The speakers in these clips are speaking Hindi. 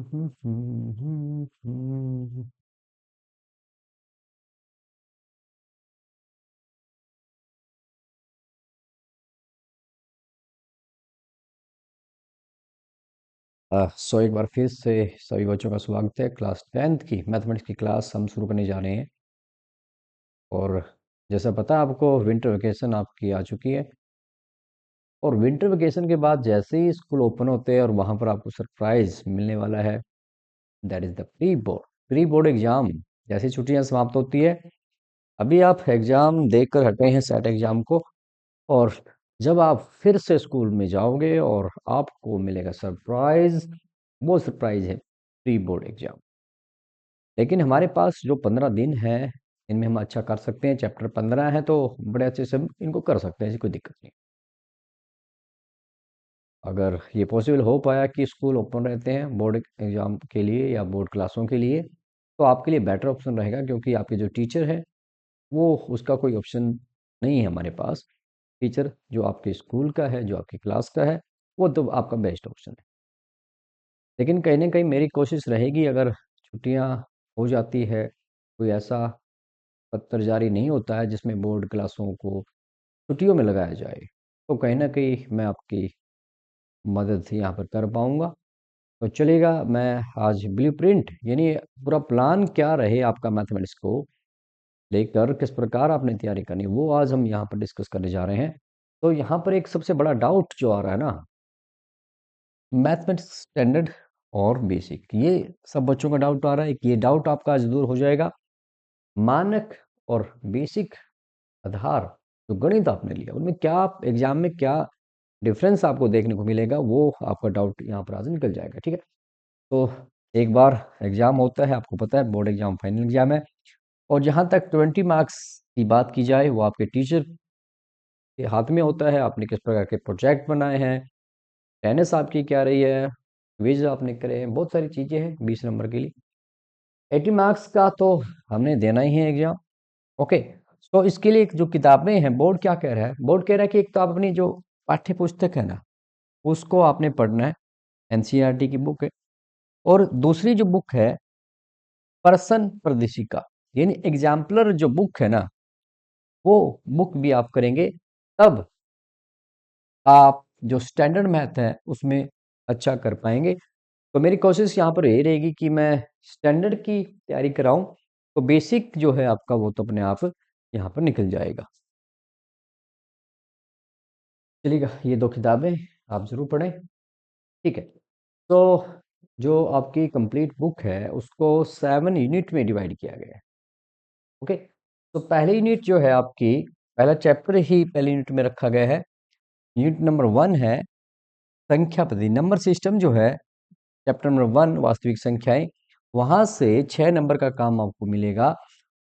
एक बार फिर से सभी बच्चों का स्वागत है। क्लास 10th की मैथमेटिक्स की क्लास हम शुरू करने जा रहे हैं। और जैसा पता है आपको, विंटर वेकेशन आपकी आ चुकी है। और विंटर वेकेशन के बाद जैसे ही स्कूल ओपन होते हैं और वहाँ पर आपको सरप्राइज मिलने वाला है, that is the pre board exam. जैसे छुट्टियां समाप्त होती है, अभी आप एग्जाम देकर हटे हैं, सेट एग्जाम को। और जब आप फिर से स्कूल में जाओगे और आपको मिलेगा सरप्राइज, वो सरप्राइज है प्री बोर्ड एग्जाम। लेकिन हमारे पास जो 15 दिन है, इनमें हम अच्छा कर सकते हैं। चैप्टर 15 है तो बड़े अच्छे से हम इनको कर सकते हैं, ऐसी कोई दिक्कत नहीं। अगर ये पॉसिबल हो पाया कि स्कूल ओपन रहते हैं बोर्ड एग्जाम के लिए या बोर्ड क्लासों के लिए, तो आपके लिए बेटर ऑप्शन रहेगा, क्योंकि आपके जो टीचर है वो उसका कोई ऑप्शन नहीं है हमारे पास। टीचर जो आपके स्कूल का है, जो आपकी क्लास का है, वो तो आपका बेस्ट ऑप्शन है। लेकिन कहीं ना कहीं मेरी कोशिश रहेगी, अगर छुट्टियां हो जाती है, कोई ऐसा पत्र जारी नहीं होता है जिसमें बोर्ड क्लासों को छुट्टियों में लगाया जाए, तो कहीं ना कहीं मैं आपकी मदद यहाँ पर कर पाऊंगा। तो चलेगा, मैं आज ब्लूप्रिंट यानी पूरा प्लान क्या रहे आपका मैथमेटिक्स को लेकर, किस प्रकार आपने तैयारी करनी, वो आज हम यहाँ पर डिस्कस करने जा रहे हैं। तो यहाँ पर एक सबसे बड़ा डाउट जो आ रहा है ना, मैथमेटिक्स स्टैंडर्ड और बेसिक, ये सब बच्चों का डाउट आ रहा है कि ये डाउट आपका आज दूर हो जाएगा। मानक और बेसिक आधार जो गणित आपने लिया, उनमें क्या आप एग्जाम में क्या डिफरेंस आपको देखने को मिलेगा, वो आपका डाउट यहाँ पर आज निकल जाएगा। ठीक है, तो एक बार एग्जाम होता है, आपको पता है बोर्ड एग्जाम फाइनल एग्जाम है। और जहाँ तक 20 मार्क्स की बात की जाए, वो आपके टीचर के हाथ में होता है। आपने किस प्रकार के प्रोजेक्ट बनाए हैं, टेनिस आपकी क्या रही है, क्विज आपने करे हैं, बहुत सारी चीज़ें हैं 20 नंबर के लिए। 80 मार्क्स का तो हमने देना ही है एग्जाम। ओके, तो इसके लिए जो किताबें हैं, बोर्ड क्या कह रहा है, बोर्ड कह रहा है कि एक तो आप अपनी जो पाठ्य पुस्तक है ना, उसको आपने पढ़ना है, एनसीईआरटी की बुक है। और दूसरी जो बुक है, पर्सन प्रदेशिका यानी एग्जाम्पलर जो बुक है ना, वो बुक भी आप करेंगे, तब आप जो स्टैंडर्ड मैथ है उसमें अच्छा कर पाएंगे। तो मेरी कोशिश यहाँ पर ये रहेगी कि मैं स्टैंडर्ड की तैयारी कराऊं, तो बेसिक जो है आपका वो तो अपने आप यहाँ पर निकल जाएगा। चलिएगा, ये दो किताबें आप जरूर पढ़ें। ठीक है, तो जो आपकी कंप्लीट बुक है उसको 7 यूनिट में डिवाइड किया गया है। ओके, तो पहली यूनिट जो है आपकी, पहला चैप्टर ही पहली यूनिट में रखा गया है। यूनिट नंबर 1 है संख्या पद्धति, नंबर सिस्टम जो है। चैप्टर नंबर 1 वास्तविक संख्याएं, वहां से 6 नंबर का काम आपको मिलेगा।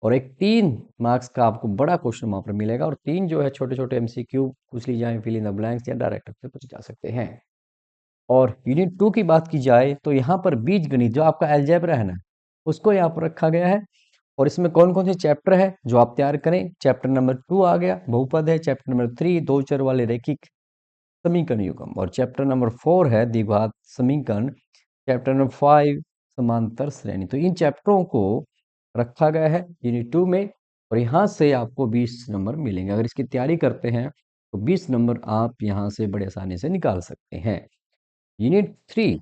और एक 3 मार्क्स का आपको बड़ा क्वेश्चन वहां पर मिलेगा, और 3 जो है छोटे छोटे एमसीक्यू पूछ ली जाए, फिल इन द ब्लैंक्स या डायरेक्ट से पूछे जा सकते हैं। और यूनिट 2 की बात की जाए तो यहाँ पर बीज गणित जो आपका अलजेब्रा है ना, उसको यहाँ पर रखा गया है। और इसमें कौन कौन से चैप्टर है जो आप तैयार करें, चैप्टर नंबर 2 आ गया बहुपद है, चैप्टर नंबर 3 दो चर वाले रैखिक समीकरण युग्म, और चैप्टर नंबर 4 है द्विघात समीकरण, चैप्टर नंबर 5 समांतर श्रेणी। तो इन चैप्टरों को रखा गया है यूनिट 2 में, और यहाँ से आपको 20 नंबर मिलेंगे। अगर इसकी तैयारी करते हैं तो 20 नंबर आप यहाँ से बड़े आसानी से निकाल सकते हैं। यूनिट 3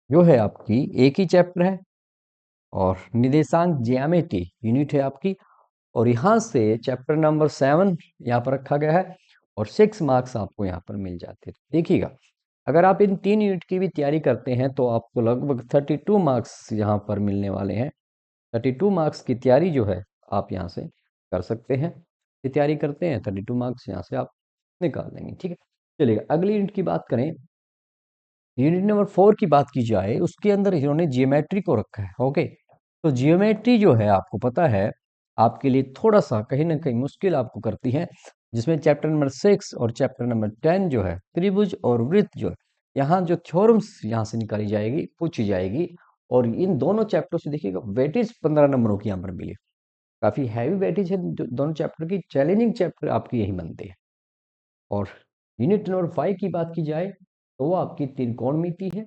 जो है आपकी एक ही चैप्टर है, और निर्देशांक ज्यामिति यूनिट है आपकी। और यहाँ से चैप्टर नंबर 7 यहाँ पर रखा गया है, और 6 मार्क्स आपको यहाँ पर मिल जाते हैं। देखिएगा, अगर आप इन 3 यूनिट की भी तैयारी करते हैं तो आपको लगभग 32 मार्क्स यहाँ पर मिलने वाले हैं। 32 मार्क्स की तैयारी जो है आप यहाँ से कर सकते हैं। ये तैयारी करते हैं, 32 मार्क्स यहाँ से आप निकाल देंगे। ठीक है, चलिए अगली यूनिट की बात करें। यूनिट नंबर 4 की बात की जाए, उसके अंदर इन्होंने जियोमेट्री को रखा है। ओके, तो जियोमेट्री जो है आपको पता है आपके लिए थोड़ा सा कहीं ना कहीं मुश्किल आपको करती है, जिसमें चैप्टर नंबर 6 और चैप्टर नंबर 10 जो है त्रिभुज और वृत्त जो है, यहाँ जो थ्योरम्स यहाँ से निकाली जाएगी, पूछी जाएगी। और इन दोनों चैप्टर से देखिएगा वेटेज 15 नंबरों की यहाँ पर मिली, काफी हैवी वेटेज है दोनों चैप्टर की, चैलेंजिंग चैप्टर आपकी यही बनते हैं। और यूनिट नंबर 5 की बात की जाए तो वो आपकी त्रिकोणमिति है,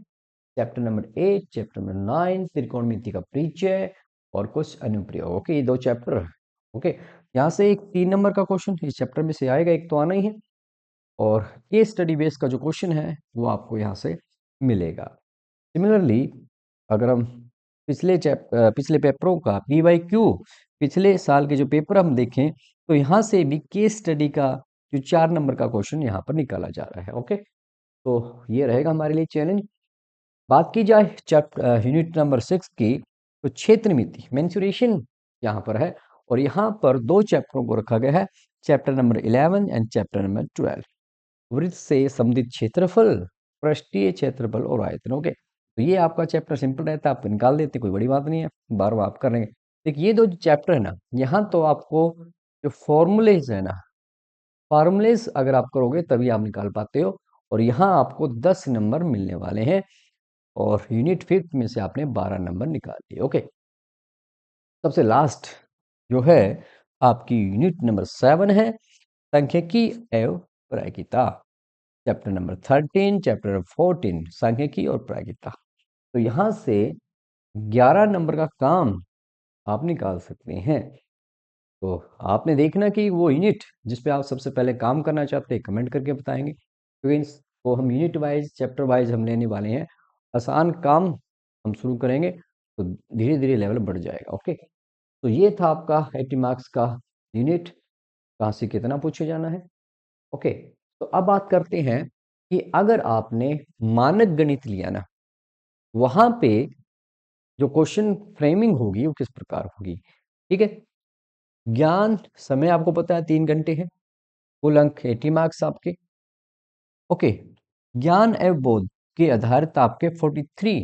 चैप्टर नंबर 8, चैप्टर नंबर 9 त्रिकोणमिति का परिचय और कुछ अनुप्रयोग। ओके, ये 2 चैप्टर। ओके, यहाँ से एक 3 नंबर का क्वेश्चन इस चैप्टर में से आएगा, एक तो आना ही है, और केस स्टडी बेस का जो क्वेश्चन है वो आपको यहाँ से मिलेगा। सिमिलरली अगर हम पिछले पेपरों का PYQ, पिछले साल के जो पेपर हम देखें, तो यहाँ से भी केस स्टडी का जो 4 नंबर का क्वेश्चन यहाँ पर निकाला जा रहा है। ओके, तो ये रहेगा हमारे लिए चैलेंज। बात की जाए यूनिट नंबर 6 की, तो क्षेत्र मिति मेंसुरेशन यहाँ पर है, और यहाँ पर 2 चैप्टरों को रखा गया है, chapter number 11 and chapter number 12। वृत्त से संबंधित क्षेत्रफल, पृष्ठीय क्षेत्रफल और आयतन। ओके, तो ये आपका चैप्टर सिंपल रहता है, आप निकाल देते, कोई बड़ी बात नहीं है, बार बार आप करेंगे। देखिए ये 2 चैप्टर है ना, यहाँ तो आपको जो फॉर्मूलेज है ना, फॉर्मूलेज अगर आप करोगे तभी आप निकाल पाते हो, और यहाँ आपको 10 नंबर मिलने वाले हैं, और यूनिट 5 में से आपने 12 नंबर निकाल लिए। ओके, सबसे लास्ट जो है आपकी यूनिट नंबर 7 है, सांख्यिकी एवं प्रायिकता। चैप्टर नंबर 13, चैप्टर नंबर 14 सांख्यिकी और प्रायिकता। तो यहाँ से 11 नंबर का काम आप निकाल सकते हैं। तो आपने देखना कि वो यूनिट जिस पे आप सबसे पहले काम करना चाहते हैं कमेंट करके बताएंगे, क्योंकि इसको हम यूनिट वाइज चैप्टर वाइज हम लेने वाले हैं। आसान काम हम शुरू करेंगे तो धीरे धीरे लेवल बढ़ जाएगा। ओके, तो ये था आपका 80 मार्क्स का यूनिट, कहाँ से कितना पूछे जाना है। ओके, तो अब बात करते हैं कि अगर आपने मानक गणित लिया ना, वहां पे जो क्वेश्चन फ्रेमिंग होगी वो किस प्रकार होगी। ठीक है, ज्ञान समय आपको पता है 3 घंटे है, कुल अंक 80 मार्क्स आपके। ओके, ज्ञान एवं बोध के आधारित आपके 43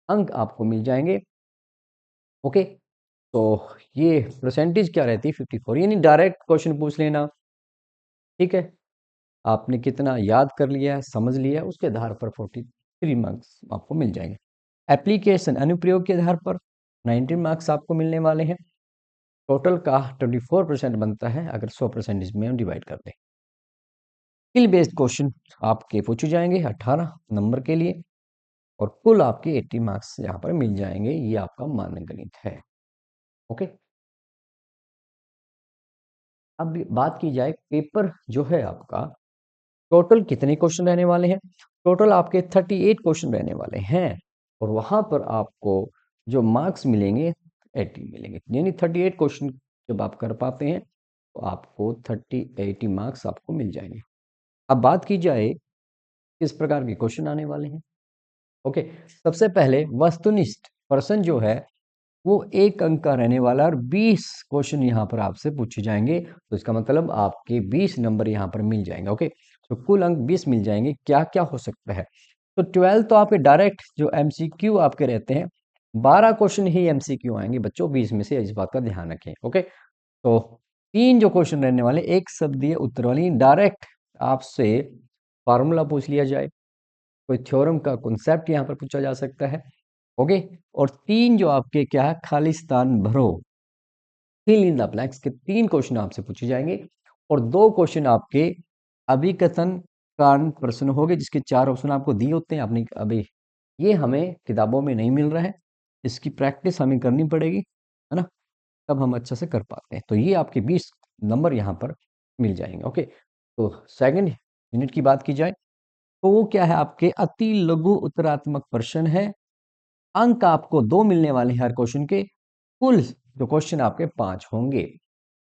अंक आपको मिल जाएंगे। ओके, तो ये परसेंटेज क्या रहती है 54, यानी डायरेक्ट क्वेश्चन पूछ लेना। ठीक है, आपने कितना याद कर लिया है, समझ लिया है, उसके आधार पर 43 मार्क्स आपको मिल जाएंगे। एप्लीकेशन अनुप्रयोग के आधार पर 19 मार्क्स आपको मिलने वाले हैं। टोटल का 24% बनता है अगर 100% इसमें हम डिवाइड कर दें। स्किल बेस्ड क्वेश्चन आपके पूछे जाएंगे 18 नंबर के लिए, और कुल आपके 80 मार्क्स यहाँ पर मिल जाएंगे। ये आपका मानक गणित है। ओके, अब बात की जाए पेपर जो है आपका, टोटल कितने क्वेश्चन रहने वाले हैं। टोटल आपके 38 क्वेश्चन रहने वाले हैं, और वहां पर आपको जो मार्क्स मिलेंगे 80 मिलेंगे, यानी 38 क्वेश्चन जब आप कर पाते हैं तो आपको 80 मार्क्स आपको मिल जाएंगे। अब बात की जाए किस प्रकार के क्वेश्चन आने वाले हैं। ओके, सबसे पहले वस्तुनिष्ठ प्रश्न जो है वो 1 अंक का रहने वाला, और 20 क्वेश्चन यहाँ पर आपसे पूछे जाएंगे, तो इसका मतलब आपके 20 नंबर यहाँ पर मिल जाएंगे। ओके, तो कुल अंक 20 मिल जाएंगे। क्या क्या हो सकता है, तो 12 तो आपके डायरेक्ट जो MCQ आपके रहते हैं, 12 क्वेश्चन ही MCQ आएंगे बच्चों, 20 में से, इस बात का ध्यान रखें। ओके, तो 3 जो क्वेश्चन रहने वाले, एक शब्दीय उत्तर वाली, डायरेक्ट आपसे फार्मूला पूछ लिया जाए, कोई थ्योरम का कॉन्सेप्ट यहाँ पर पूछा जा सकता है। ओके, और 3 जो आपके क्या है, खाली स्थान भरो, फिल इन द ब्लैंक्स के 3 क्वेश्चन आपसे पूछे जाएंगे, और 2 क्वेश्चन आपके अभिकथन कारण प्रश्न होंगे, जिसके 4 ऑप्शन आपको दिए होते हैं। अपनी अभी ये हमें किताबों में नहीं मिल रहा है, इसकी प्रैक्टिस हमें करनी पड़ेगी, है ना, तब हम अच्छा से कर पाते हैं। तो ये आपके 20 नंबर यहाँ पर मिल जाएंगे। ओके, तो सेकंड यूनिट की बात की जाए तो वो क्या है, आपके अति लघु उत्तरात्मक प्रश्न है। अंक आपको 2 मिलने वाले हैं हर क्वेश्चन के, कुल जो क्वेश्चन आपके 5 होंगे,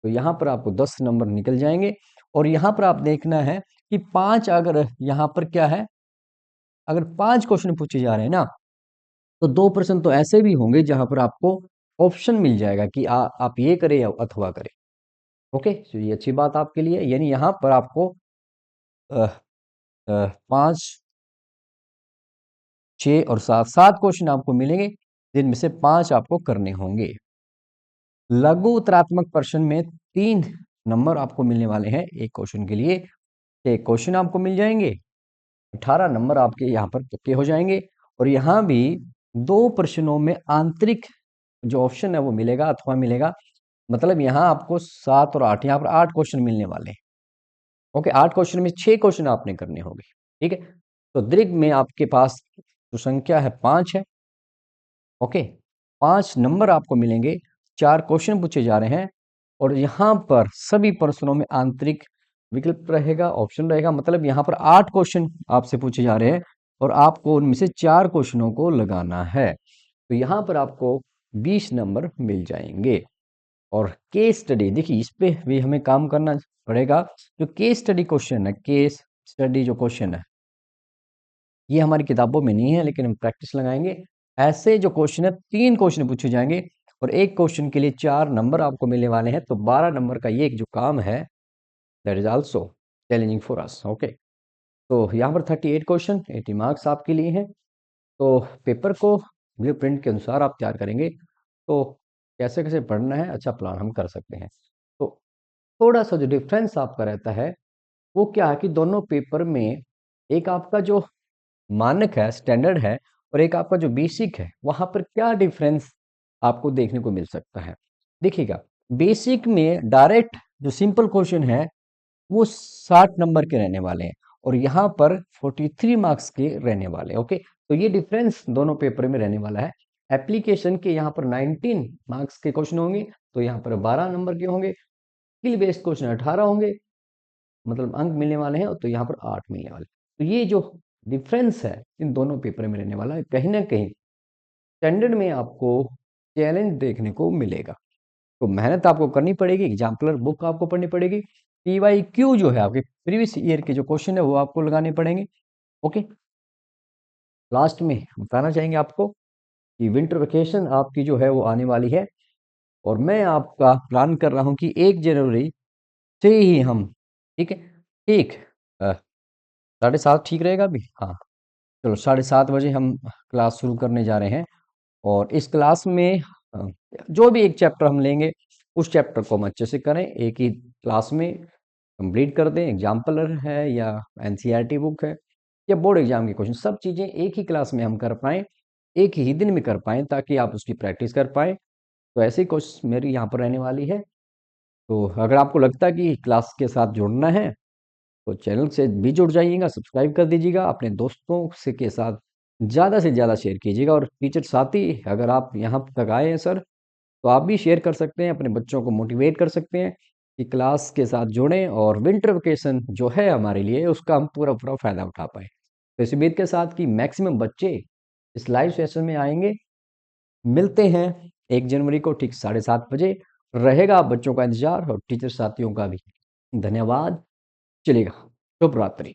तो यहाँ पर आपको 10 नंबर निकल जाएंगे। और यहाँ पर आप देखना है कि 5 अगर यहाँ पर क्या है, अगर 5 क्वेश्चन पूछे जा रहे हैं ना, तो 2 प्रश्न तो ऐसे भी होंगे जहां पर आपको ऑप्शन मिल जाएगा कि आप ये करें या अथवा करें। ओके, तो ये अच्छी बात आपके लिए, यानी यहाँ पर आपको 5, 6 और 7 क्वेश्चन आपको मिलेंगे, जिनमें से 5 आपको करने होंगे। लघु उत्तरात्मक प्रश्न में 3 नंबर आपको मिलने वाले हैं एक क्वेश्चन के लिए, 6 क्वेश्चन आपको मिल जाएंगे, 18 नंबर आपके यहाँ पर पक्के हो जाएंगे। और यहाँ भी 2 प्रश्नों में आंतरिक जो ऑप्शन है वो मिलेगा अथवा मिलेगा, मतलब यहाँ आपको 7 और 8, यहाँ पर 8 क्वेश्चन मिलने वाले हैं। ओके, 8 क्वेश्चन में 6 क्वेश्चन आपने करने होंगे। ठीक है, तो दीर्घ में आपके पास जो संख्या है 5 है। ओके, 5 नंबर आपको मिलेंगे, 4 क्वेश्चन पूछे जा रहे हैं और यहाँ पर सभी प्रश्नों में आंतरिक विकल्प रहेगा, ऑप्शन रहेगा। मतलब यहाँ पर 8 क्वेश्चन आपसे पूछे जा रहे हैं और आपको उनमें से 4 क्वेश्चनों को लगाना है। तो यहाँ पर आपको 20 नंबर मिल जाएंगे। और केस स्टडी, देखिए इस पे भी हमें काम करना पड़ेगा। जो केस स्टडी क्वेश्चन है, केस स्टडी जो क्वेश्चन है, ये हमारी किताबों में नहीं है, लेकिन हम प्रैक्टिस लगाएंगे। ऐसे जो क्वेश्चन है, 3 क्वेश्चन पूछे जाएंगे और एक क्वेश्चन के लिए 4 नंबर आपको मिलने वाले हैं। तो 12 नंबर का ये जो काम है, that is also challenging for us. Okay, तो यहाँ पर 38 क्वेश्चन, 80 मार्क्स आपके लिए हैं। तो पेपर को ब्लू प्रिंट के अनुसार आप तैयार करेंगे। तो कैसे कैसे पढ़ना है, अच्छा प्लान हम कर सकते हैं। तो थोड़ा सा जो डिफरेंस आपका रहता है वो क्या है कि दोनों पेपर में एक आपका जो मानक है, स्टैंडर्ड है, और एक आपका जो बेसिक है, वहां पर क्या डिफरेंस आपको देखने को मिल सकता है। देखिएगा, बेसिक में डायरेक्ट जो सिंपल क्वेश्चन है वो 60 नंबर के रहने वाले हैं और यहाँ पर 43 मार्क्स के रहने वाले हैं। ओके, तो ये डिफरेंस दोनों पेपर में रहने वाला है। एप्लीकेशन के यहाँ पर 19 मार्क्स के क्वेश्चन होंगे, तो यहाँ पर 12 नंबर के होंगे। स्किल बेस्ड क्वेश्चन 18 होंगे, मतलब अंक मिलने वाले हैं, तो यहाँ पर 8 मिलने वाले। तो ये जो डिफरेंस है इन दोनों पेपर में रहने वाला है, कहीं ना कहीं स्टैंडर्ड में आपको चैलेंज देखने को मिलेगा। तो मेहनत आपको करनी पड़ेगी, एग्जाम्पलर बुक आपको पढ़नी पड़ेगी, PYQ जो है आपके प्रीवियस ईयर के जो क्वेश्चन है वो आपको लगाने पड़ेंगे। ओके, लास्ट में बताना चाहेंगे आपको कि विंटर वेकेशन आपकी जो है वो आने वाली है और मैं आपका प्लान कर रहा हूँ कि 1 जनवरी से ही हम, ठीक है, ठीक, 7:30 ठीक रहेगा अभी? हाँ, चलो 7:30 बजे हम क्लास शुरू करने जा रहे हैं और इस क्लास में जो भी एक चैप्टर हम लेंगे उस चैप्टर को हम अच्छे से करें, एक ही क्लास में कंप्लीट कर दें। एग्जाम्पलर है या NCERT बुक है या बोर्ड एग्जाम के क्वेश्चन, सब चीज़ें एक ही क्लास में हम कर पाएँ, एक ही दिन में कर पाएँ, ताकि आप उसकी प्रैक्टिस कर पाएँ। तो ऐसी कोशिश मेरी यहाँ पर रहने वाली है। तो अगर आपको लगता है कि क्लास के साथ जुड़ना है तो चैनल से भी जुड़ जाइएगा, सब्सक्राइब कर दीजिएगा, अपने दोस्तों से के साथ ज़्यादा से ज़्यादा शेयर कीजिएगा। और टीचर साथी, अगर आप यहाँ तक आए हैं सर, तो आप भी शेयर कर सकते हैं, अपने बच्चों को मोटिवेट कर सकते हैं कि क्लास के साथ जुड़ें और विंटर वेकेशन जो है हमारे लिए उसका हम पूरा पूरा फ़ायदा उठा पाएँ। तो इस उम्मीद के साथ कि मैक्सिमम बच्चे इस लाइव सेशन में आएंगे। मिलते हैं 1 जनवरी को ठीक 7:30 बजे। रहेगा आप बच्चों का इंतजार और टीचर साथियों का भी। धन्यवाद। चलेगा, शुभ रात्रि।